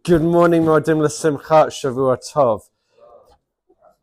Good morning, Modim L'Simcha, Shavua Tov.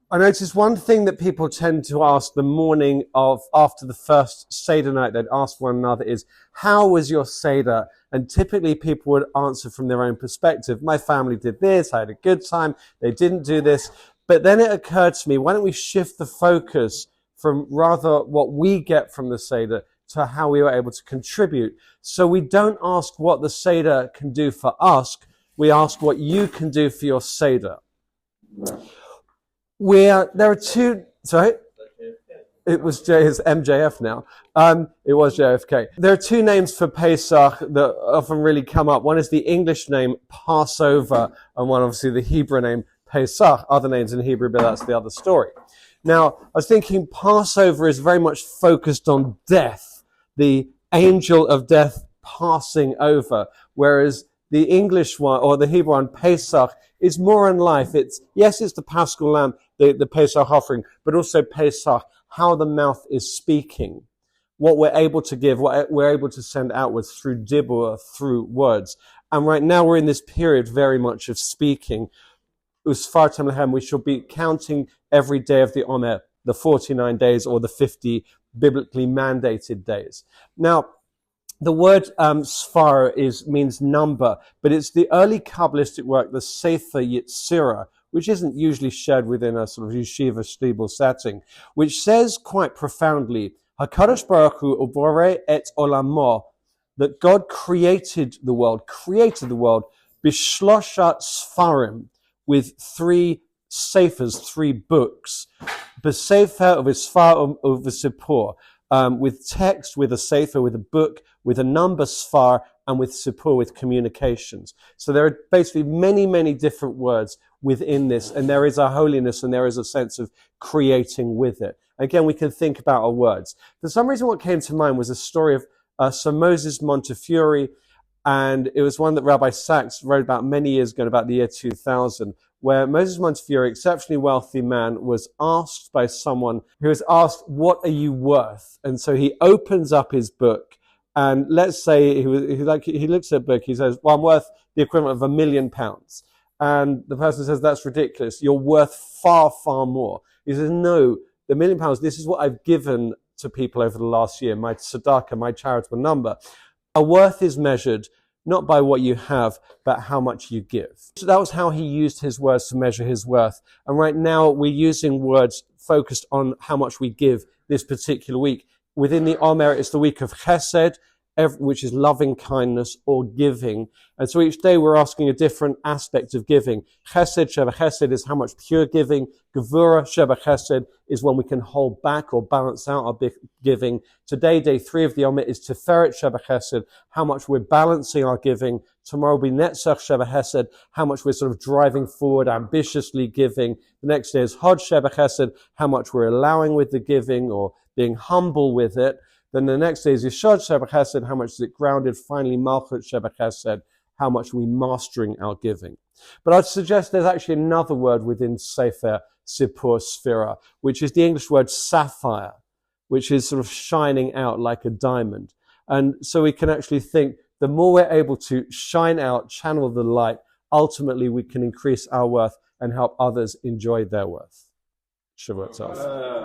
I noticed one thing that people tend to ask the morning of after the first seder night, they'd ask one another is, how was your seder? And typically people would answer from their own perspective. My family did this, I had a good time, they didn't do this. But then it occurred to me, why don't we shift the focus from rather what we get from the seder to how we were able to contribute. So we don't ask what the seder can do for us, we ask what you can do for your seder. There are two, sorry? It was it's MJF now. It was JFK. There are two names for Pesach that often really come up. One is the English name Passover, and one obviously the Hebrew name Pesach. Other names in Hebrew, but that's the other story. Now, I was thinking Passover is very much focused on death, the angel of death passing over, whereas the English one, or the Hebrew one, Pesach, is more on life. It's the Paschal lamb, the Pesach offering, but also Pesach, how the mouth is speaking, what we're able to give, what we're able to send outwards through dibur, through words. And right now we're in this period very much of speaking. Usfartem lehem, we shall be counting every day of the HaOmer, the 49 days or the 50 biblically mandated days. Now, the word sfar means number, but it's the early kabbalistic work, the Sefer Yetzirah, which isn't usually shared within a sort of yeshiva shtibel setting, which says quite profoundly, HaKadosh Baruch Hu uborei et olamo, that God created the world, bishlosha sfarim, with three sefers, three books, b'sefer v'sfar v'sipor, with text, with a sefer, with a book, with a number sfar, and with sipur, with communications. So there are basically many, many different words within this, and there is a holiness and there is a sense of creating with it. Again, we can think about our words. For some reason, what came to mind was a story of Sir Moses Montefiore, and it was one that Rabbi Sachs wrote about many years ago, about the year 2000, where Moses Montefiore, exceptionally wealthy man, was asked by someone who was asked, what are you worth? And so he opens up his book, and let's say he looks at a book, he says, well, I'm worth the equivalent of £1 million. And the person says, that's ridiculous. You're worth far, far more. He says, no, the £1 million, this is what I've given to people over the last year, my tzedakah, my charitable number. Our worth is measured not by what you have, but how much you give. So that was how he used his words to measure his worth. And right now we're using words focused on how much we give this particular week. Within the HaOmer, it's the week of Chesed, which is loving kindness or giving. And so each day we're asking a different aspect of giving. Chesed, Sheba Chesed is how much pure giving. Gevura, Sheba Chesed is when we can hold back or balance out our giving. Today, day 3 of the HaOmer is Sefirat, Sheba Chesed, how much we're balancing our giving. Tomorrow will be Netzach, Sheba Chesed, how much we're sort of driving forward, ambitiously giving. The next day is Hod, Sheba Chesed, how much we're allowing with the giving or being humble with it. Then the next day is Yeshod Sheba Chesed, how much is it grounded? Finally, Malchut Sheba Chesed, how much are we mastering our giving? But I'd suggest there's actually another word within Sefer, Sipur, Sphira, which is the English word sapphire, which is sort of shining out like a diamond. And so we can actually think the more we're able to shine out, channel the light, ultimately we can increase our worth and help others enjoy their worth. Shavua Tov.